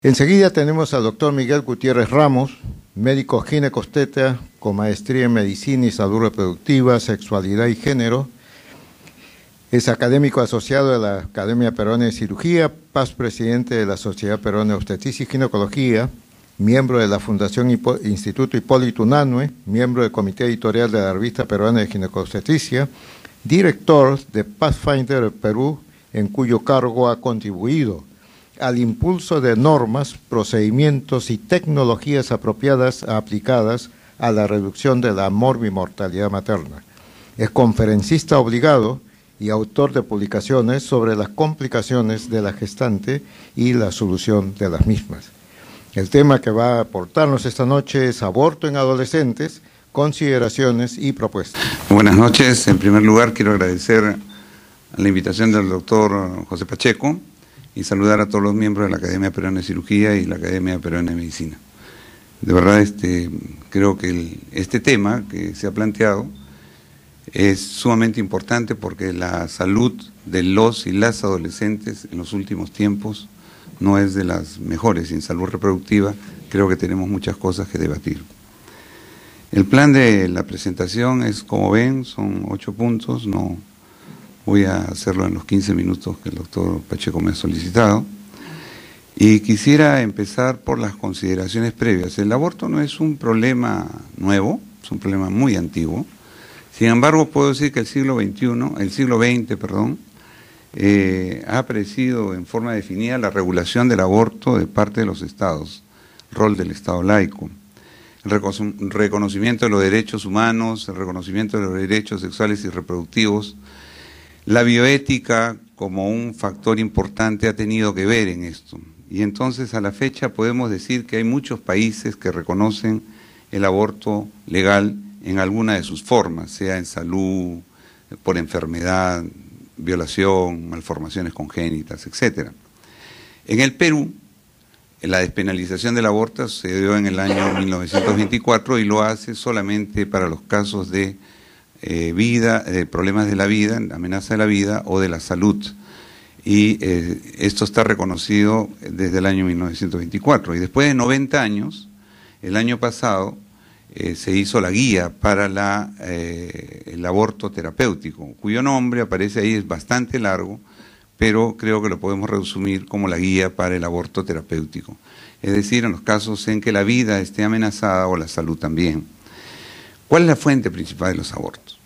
Enseguida tenemos al doctor Miguel Gutiérrez Ramos, médico ginecobstetra con maestría en Medicina y Salud Reproductiva, Sexualidad y Género. Es académico asociado de la Academia Peruana de Cirugía, past presidente de la Sociedad Peruana de Obstetricia y Ginecología, miembro de la Fundación Instituto Hipólito Unanue, miembro del Comité Editorial de la Revista Peruana de Ginecobstetricia, director de Pathfinder Perú, en cuyo cargo ha contribuido al impulso de normas, procedimientos y tecnologías apropiadas aplicadas a la reducción de la morbimortalidad materna. Es conferencista obligado y autor de publicaciones sobre las complicaciones de la gestante y la solución de las mismas. El tema que va a aportarnos esta noche es aborto en adolescentes, consideraciones y propuestas. Buenas noches. En primer lugar, quiero agradecer la invitación del doctor José Pacheco y saludar a todos los miembros de la Academia Peruana de Cirugía y la Academia Peruana de Medicina. De verdad, creo que este tema que se ha planteado es sumamente importante porque la salud de los y las adolescentes en los últimos tiempos no es de las mejores. En salud reproductiva creo que tenemos muchas cosas que debatir. El plan de la presentación es, como ven, son 8 puntos, no voy a hacerlo en los 15 minutos que el doctor Pacheco me ha solicitado. Y quisiera empezar por las consideraciones previas. El aborto no es un problema nuevo, es un problema muy antiguo. Sin embargo, puedo decir que el siglo XX, ha aparecido en forma definida la regulación del aborto de parte de los estados, rol del Estado laico, el reconocimiento de los derechos humanos, el reconocimiento de los derechos sexuales y reproductivos. La bioética como un factor importante ha tenido que ver en esto. Y entonces a la fecha podemos decir que hay muchos países que reconocen el aborto legal en alguna de sus formas, sea en salud, por enfermedad, violación, malformaciones congénitas, etc. En el Perú, la despenalización del aborto se dio en el año 1924 y lo hace solamente para los casos de problemas de la vida, amenaza de la vida o de la salud. Y esto está reconocido desde el año 1924. Y después de 90 años, el año pasado, se hizo la guía para el aborto terapéutico, cuyo nombre aparece ahí, es bastante largo, pero creo que lo podemos resumir como la guía para el aborto terapéutico. Es decir, en los casos en que la vida esté amenazada o la salud también. ¿Cuál es la fuente principal de los abortos?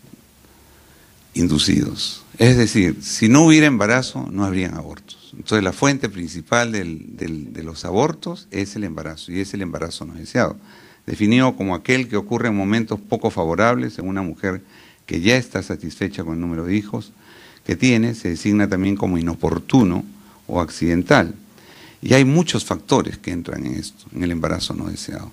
Inducidos. Es decir, si no hubiera embarazo, no habrían abortos. Entonces la fuente principal de los abortos es el embarazo, y es el embarazo no deseado, definido como aquel que ocurre en momentos poco favorables en una mujer que ya está satisfecha con el número de hijos que tiene, se designa también como inoportuno o accidental. Y hay muchos factores que entran en esto, en el embarazo no deseado.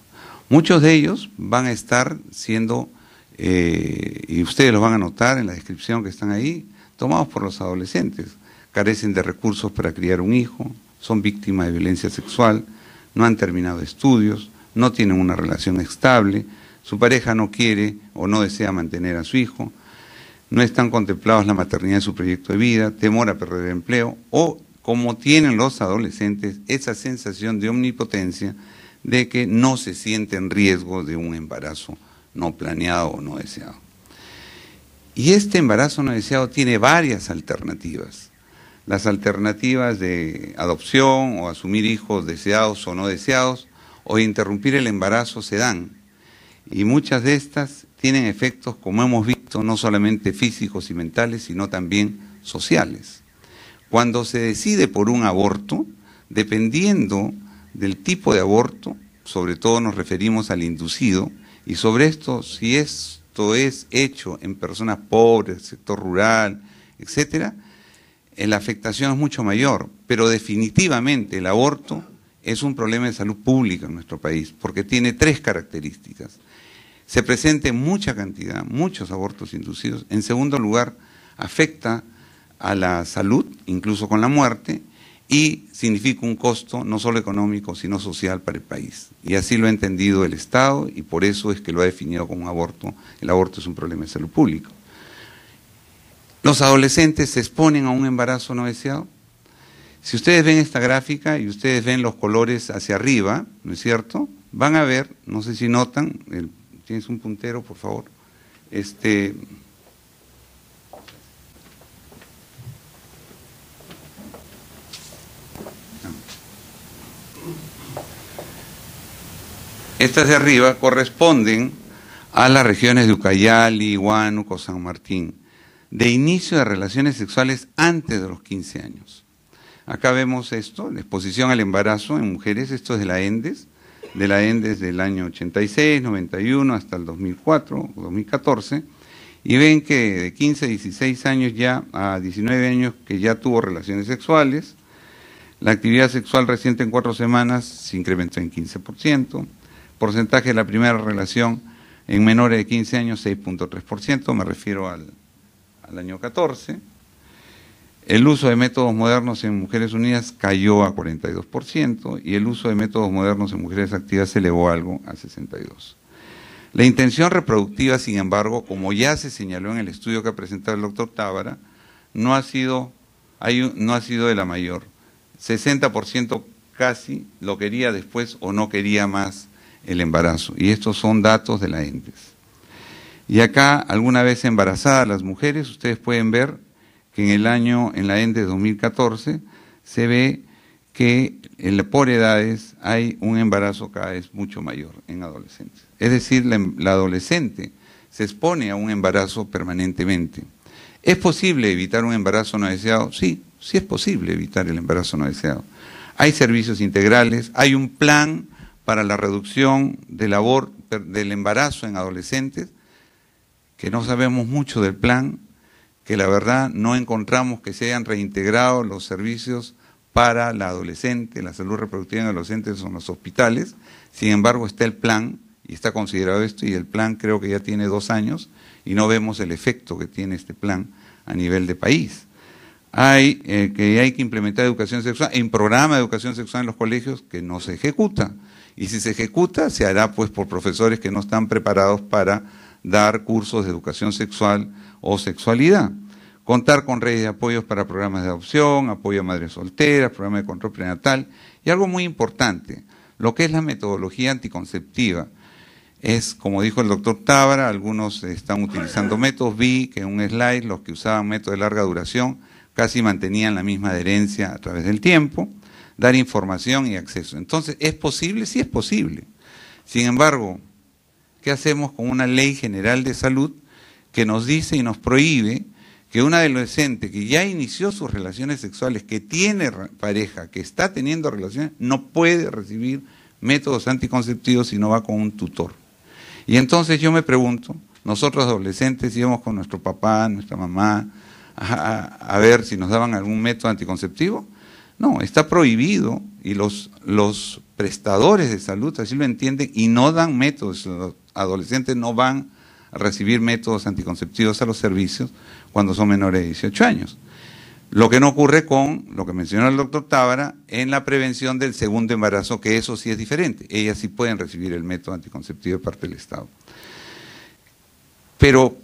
Muchos de ellos van a estar siendo, y ustedes los van a notar en la descripción que están ahí, tomados por los adolescentes. Carecen de recursos para criar un hijo, son víctimas de violencia sexual, no han terminado estudios, no tienen una relación estable, su pareja no quiere o no desea mantener a su hijo, no están contemplados la maternidad de su proyecto de vida, temor a perder el empleo, o como tienen los adolescentes, esa sensación de omnipotencia de que no se siente en riesgo de un embarazo no planeado o no deseado. Y este embarazo no deseado tiene varias alternativas. Las alternativas de adopción o asumir hijos deseados o no deseados, o interrumpir el embarazo se dan. Y muchas de estas tienen efectos, como hemos visto, no solamente físicos y mentales, sino también sociales. Cuando se decide por un aborto, dependiendo del tipo de aborto, sobre todo nos referimos al inducido, y sobre esto, si esto es hecho en personas pobres, sector rural, etcétera, la afectación es mucho mayor, pero definitivamente el aborto es un problema de salud pública en nuestro país, porque tiene 3 características. Se presenta en mucha cantidad, muchos abortos inducidos. En segundo lugar, afecta a la salud, incluso con la muerte, y significa un costo no solo económico, sino social para el país. Y así lo ha entendido el Estado, y por eso es que lo ha definido como un aborto. El aborto es un problema de salud pública. Los adolescentes se exponen a un embarazo no deseado. Si ustedes ven esta gráfica y ustedes ven los colores hacia arriba, ¿no es cierto?, van a ver, no sé si notan, ¿tienes un puntero, por favor? Estas de arriba corresponden a las regiones de Ucayali, Huánuco, San Martín, de inicio de relaciones sexuales antes de los 15 años. Acá vemos esto, la exposición al embarazo en mujeres, esto es de la ENDES del año 86, 91 hasta el 2004, 2014, y ven que de 15 a 16 años ya a 19 años que ya tuvo relaciones sexuales, la actividad sexual reciente en 4 semanas se incrementó en 15%, porcentaje de la primera relación en menores de 15 años 6.3%, me refiero al año 14. El uso de métodos modernos en mujeres unidas cayó a 42% y el uso de métodos modernos en mujeres activas se elevó algo a 62%. La intención reproductiva, sin embargo, como ya se señaló en el estudio que ha presentado el doctor Tábara, no ha sido de la mayor. 60% casi lo quería después o no quería más el embarazo, y estos son datos de la ENDES. Y acá, alguna vez embarazadas las mujeres, ustedes pueden ver que en la ENDES 2014 se ve que por edades hay un embarazo cada vez mucho mayor en adolescentes. Es decir, la adolescente se expone a un embarazo permanentemente. ¿Es posible evitar un embarazo no deseado? Sí, sí es posible evitar el embarazo no deseado. Hay servicios integrales, hay un plan para la reducción del embarazo en adolescentes, que no sabemos mucho del plan, que la verdad no encontramos que se hayan reintegrado los servicios para la adolescente, la salud reproductiva en adolescentes en los hospitales. Sin embargo, está el plan, y está considerado esto, y el plan creo que ya tiene 2 años, y no vemos el efecto que tiene este plan a nivel de país. Hay que implementar educación sexual, en programa de educación sexual en los colegios que no se ejecuta, y si se ejecuta, se hará pues por profesores que no están preparados para dar cursos de educación sexual o sexualidad. Contar con redes de apoyos para programas de adopción, apoyo a madres solteras, programa de control prenatal, y algo muy importante, lo que es la metodología anticonceptiva. Es, como dijo el doctor Tábara, algunos están utilizando métodos, vi que en un slide los que usaban métodos de larga duración casi mantenían la misma adherencia a través del tiempo, dar información y acceso. Entonces, ¿es posible? Sí es posible. Sin embargo, ¿qué hacemos con una ley general de salud que nos dice y nos prohíbe que un adolescente que ya inició sus relaciones sexuales, que tiene pareja, que está teniendo relaciones, no puede recibir métodos anticonceptivos si no va con un tutor? Y entonces yo me pregunto, nosotros adolescentes íbamos con nuestro papá, nuestra mamá, a ver si nos daban algún método anticonceptivo. No, está prohibido y los prestadores de salud así lo entienden y no dan métodos. Los adolescentes no van a recibir métodos anticonceptivos a los servicios cuando son menores de 18 años. Lo que no ocurre con lo que mencionó el doctor Tábara en la prevención del segundo embarazo, que eso sí es diferente. Ellas sí pueden recibir el método anticonceptivo de parte del Estado. Pero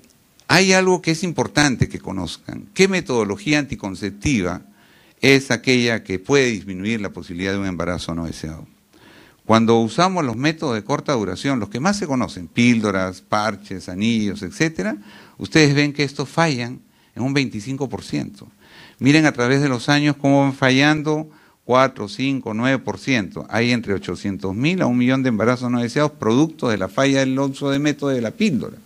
hay algo que es importante que conozcan. ¿Qué metodología anticonceptiva es aquella que puede disminuir la posibilidad de un embarazo no deseado? Cuando usamos los métodos de corta duración, los que más se conocen, píldoras, parches, anillos, etcétera, ustedes ven que estos fallan en un 25%. Miren a través de los años cómo van fallando 4, 5, 9%. Hay entre 800.000 a 1 millón de embarazos no deseados producto de la falla del uso de método de la píldora.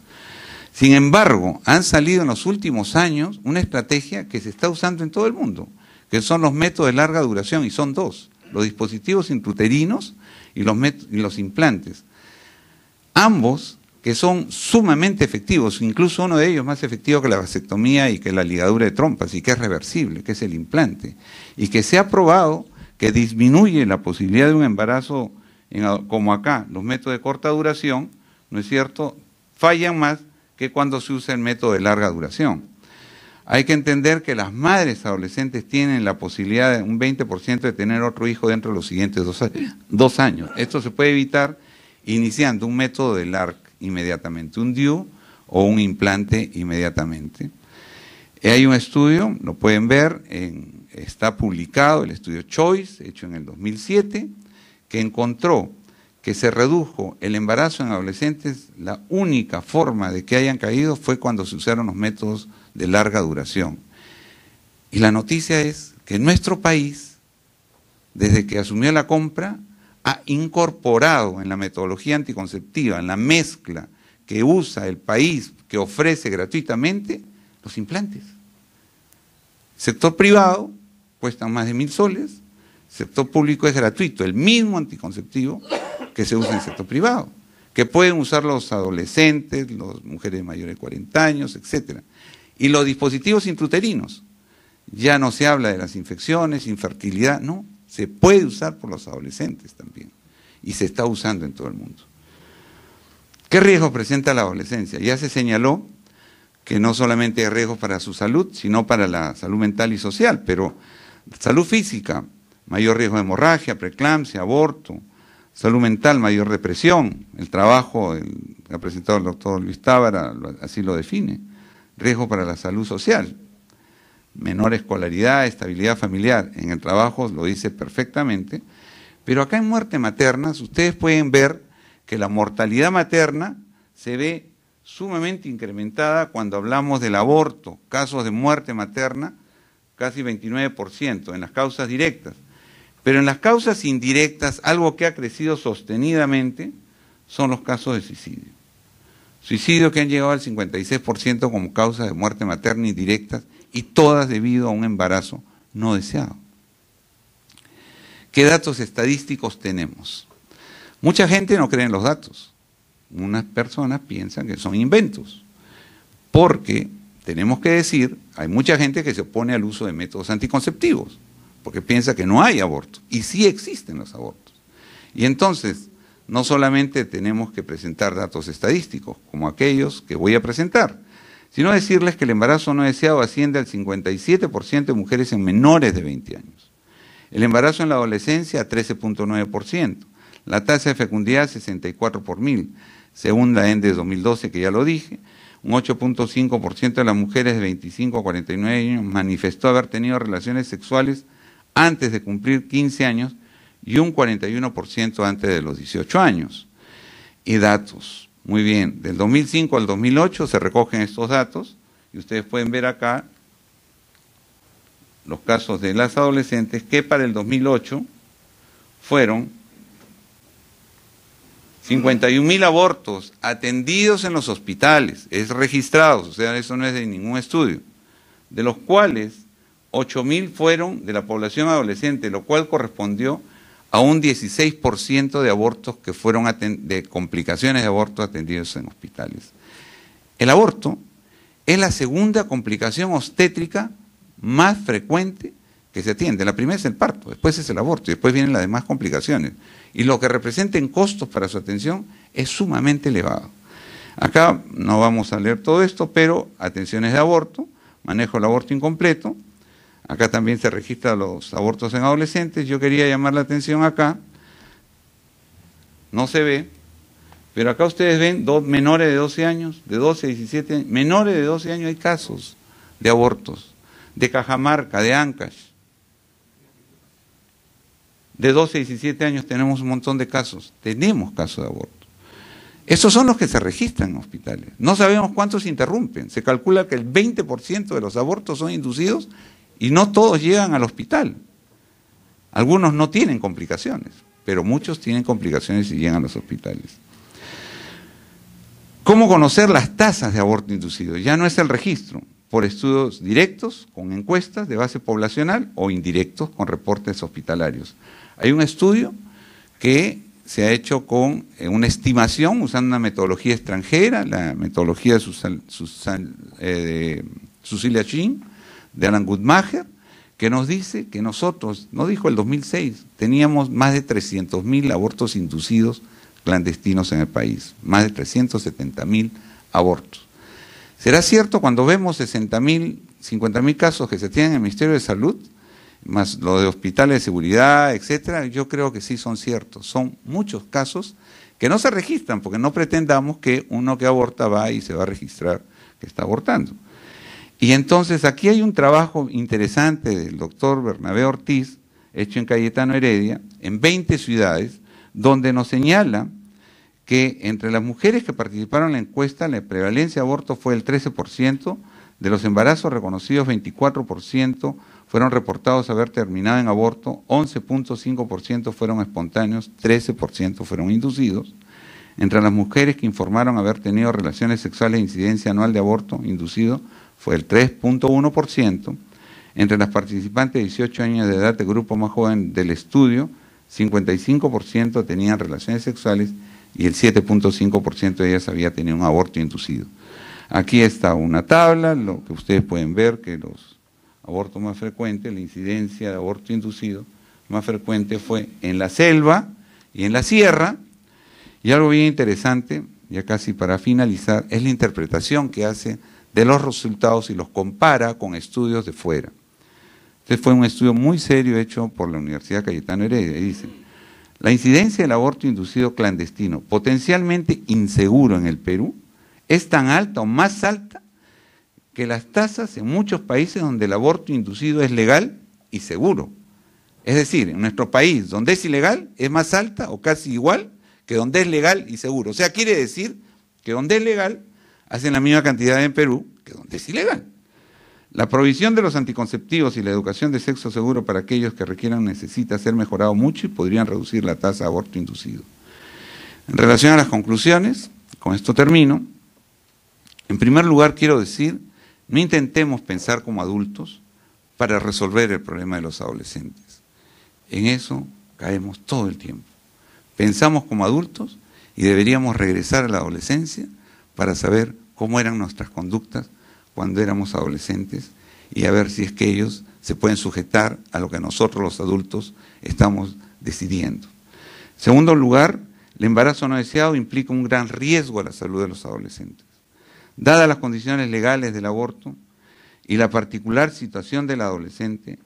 Sin embargo, han salido en los últimos años una estrategia que se está usando en todo el mundo, que son los métodos de larga duración, y son 2, los dispositivos intrauterinos y los implantes. Ambos que son sumamente efectivos, incluso uno de ellos más efectivo que la vasectomía y que la ligadura de trompas, y que es reversible, que es el implante, y que se ha probado que disminuye la posibilidad de un embarazo, como acá, los métodos de corta duración, ¿no es cierto?, fallan más que cuando se usa el método de larga duración. Hay que entender que las madres adolescentes tienen la posibilidad de un 20% de tener otro hijo dentro de los siguientes 2 años. Esto se puede evitar iniciando un método de LARC inmediatamente, un DIU o un implante inmediatamente. Hay un estudio, lo pueden ver, está publicado, el estudio Choice, hecho en el 2007, que encontró que se redujo el embarazo en adolescentes. La única forma de que hayan caído fue cuando se usaron los métodos de larga duración. Y la noticia es que nuestro país, desde que asumió la compra, ha incorporado en la metodología anticonceptiva, en la mezcla que usa el país, que ofrece gratuitamente, los implantes. Sector privado cuestan más de 1.000 soles, sector público es gratuito, el mismo anticonceptivo que se usa en el sector privado, que pueden usar los adolescentes, las mujeres mayores de 40 años, etc. Y los dispositivos intrauterinos, ya no se habla de las infecciones, infertilidad, no, se puede usar por los adolescentes también, y se está usando en todo el mundo. ¿Qué riesgos presenta la adolescencia? Ya se señaló que no solamente hay riesgos para su salud, sino para la salud mental y social, pero salud física, mayor riesgo de hemorragia, preeclampsia, aborto; salud mental, mayor depresión. El trabajo que ha presentado el doctor Luis Tábara así lo define. Riesgo para la salud social, menor escolaridad, estabilidad familiar. En el trabajo lo dice perfectamente, pero acá en muerte materna, ustedes pueden ver que la mortalidad materna se ve sumamente incrementada cuando hablamos del aborto, casos de muerte materna, casi 29% en las causas directas. Pero en las causas indirectas, algo que ha crecido sostenidamente son los casos de suicidio. Suicidio que han llegado al 56% como causas de muerte materna indirectas, y todas debido a un embarazo no deseado. ¿Qué datos estadísticos tenemos? Mucha gente no cree en los datos. Unas personas piensan que son inventos, porque tenemos que decir, hay mucha gente que se opone al uso de métodos anticonceptivos, porque piensa que no hay aborto, y sí existen los abortos. Y entonces, no solamente tenemos que presentar datos estadísticos, como aquellos que voy a presentar, sino decirles que el embarazo no deseado asciende al 57% de mujeres en menores de 20 años. El embarazo en la adolescencia a 13.9%. La tasa de fecundidad 64 por 1000, según la ENDE 2012, que ya lo dije. Un 8.5% de las mujeres de 25 a 49 años manifestó haber tenido relaciones sexuales antes de cumplir 15 años y un 41% antes de los 18 años. Y datos, muy bien, del 2005 al 2008 se recogen estos datos y ustedes pueden ver acá los casos de las adolescentes que para el 2008 fueron 51.000 abortos atendidos en los hospitales, es registrados, o sea, eso no es de ningún estudio, de los cuales 8.000 fueron de la población adolescente, lo cual correspondió a un 16% de abortos que fueron de complicaciones de aborto atendidos en hospitales. El aborto es la segunda complicación obstétrica más frecuente que se atiende. La primera es el parto, después es el aborto y después vienen las demás complicaciones. Y lo que representa en costos para su atención es sumamente elevado. Acá no vamos a leer todo esto, pero atenciones de aborto, manejo del aborto incompleto. Acá también se registran los abortos en adolescentes. Yo quería llamar la atención acá, no se ve, pero acá ustedes ven dos menores de 12 años, de 12 a 17 años, menores de 12 años hay casos de abortos, de Cajamarca, de Ancash. De 12 a 17 años tenemos un montón de casos, tenemos casos de aborto. Esos son los que se registran en hospitales. No sabemos cuántos se interrumpen. Se calcula que el 20% de los abortos son inducidos y no todos llegan al hospital. Algunos no tienen complicaciones, pero muchos tienen complicaciones y llegan a los hospitales. ¿Cómo conocer las tasas de aborto inducido? Ya no es el registro, por estudios directos, con encuestas de base poblacional, o indirectos, con reportes hospitalarios. Hay un estudio que se ha hecho con una estimación, usando una metodología extranjera, la metodología de Cecilia Chin, de Alan Guttmacher, que nos dice que nosotros, no dijo el 2006, teníamos más de 300.000 abortos inducidos clandestinos en el país, más de 370.000 abortos. ¿Será cierto cuando vemos 60.000, 50.000 casos que se tienen en el Ministerio de Salud, más lo de hospitales de seguridad, etcétera? Yo creo que sí son ciertos. Son muchos casos que no se registran, porque no pretendamos que uno que aborta va y se va a registrar que está abortando. Y entonces aquí hay un trabajo interesante del doctor Bernabé Ortiz, hecho en Cayetano Heredia, en 20 ciudades, donde nos señala que entre las mujeres que participaron en la encuesta, la prevalencia de aborto fue del 13%, de los embarazos reconocidos, 24% fueron reportados haber terminado en aborto, 11.5% fueron espontáneos, 13% fueron inducidos. Entre las mujeres que informaron haber tenido relaciones sexuales de incidencia anual de aborto inducido, fue el 3.1%. Entre las participantes de 18 años de edad del grupo más joven del estudio, 55% tenían relaciones sexuales y el 7.5% de ellas había tenido un aborto inducido. Aquí está una tabla, lo que ustedes pueden ver que los abortos más frecuentes, la incidencia de aborto inducido más frecuente fue en la selva y en la sierra. Y algo bien interesante, ya casi para finalizar, es la interpretación que hace de los resultados y los compara con estudios de fuera. Este fue un estudio muy serio hecho por la Universidad Cayetano Heredia, y dice: la incidencia del aborto inducido clandestino, potencialmente inseguro en el Perú, es tan alta o más alta que las tasas en muchos países donde el aborto inducido es legal y seguro. Es decir, en nuestro país, donde es ilegal, es más alta o casi igual que donde es legal y seguro. O sea, quiere decir que donde es legal, hacen la misma cantidad en Perú que donde es ilegal. La provisión de los anticonceptivos y la educación de sexo seguro para aquellos que requieran necesita ser mejorado mucho y podrían reducir la tasa de aborto inducido. En relación a las conclusiones, con esto termino. En primer lugar, quiero decir, no intentemos pensar como adultos para resolver el problema de los adolescentes. En eso caemos todo el tiempo. Pensamos como adultos y deberíamos regresar a la adolescencia para saber cómo eran nuestras conductas cuando éramos adolescentes y a ver si es que ellos se pueden sujetar a lo que nosotros los adultos estamos decidiendo. En segundo lugar, el embarazo no deseado implica un gran riesgo a la salud de los adolescentes. Dadas las condiciones legales del aborto y la particular situación del adolescente,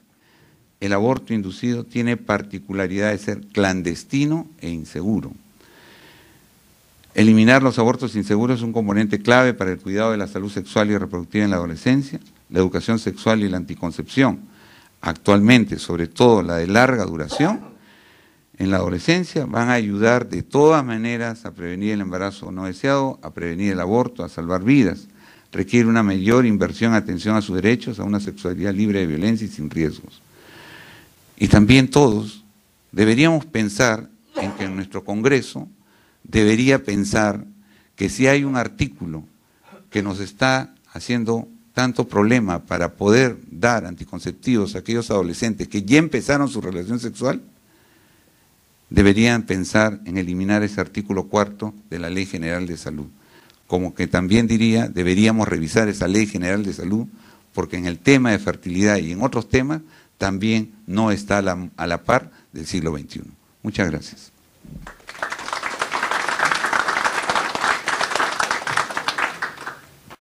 el aborto inducido tiene particularidad de ser clandestino e inseguro. Eliminar los abortos inseguros es un componente clave para el cuidado de la salud sexual y reproductiva en la adolescencia, la educación sexual y la anticoncepción. Actualmente, sobre todo la de larga duración, en la adolescencia van a ayudar de todas maneras a prevenir el embarazo no deseado, a prevenir el aborto, a salvar vidas. Requiere una mayor inversión, atención a sus derechos, a una sexualidad libre de violencia y sin riesgos. Y también todos deberíamos pensar en que en nuestro Congreso debería pensar que si hay un artículo que nos está haciendo tanto problema para poder dar anticonceptivos a aquellos adolescentes que ya empezaron su relación sexual, deberían pensar en eliminar ese artículo 4 de la Ley General de Salud. Como que también diría, deberíamos revisar esa Ley General de Salud, porque en el tema de fertilidad y en otros temas también no está a la par del siglo XXI. Muchas gracias.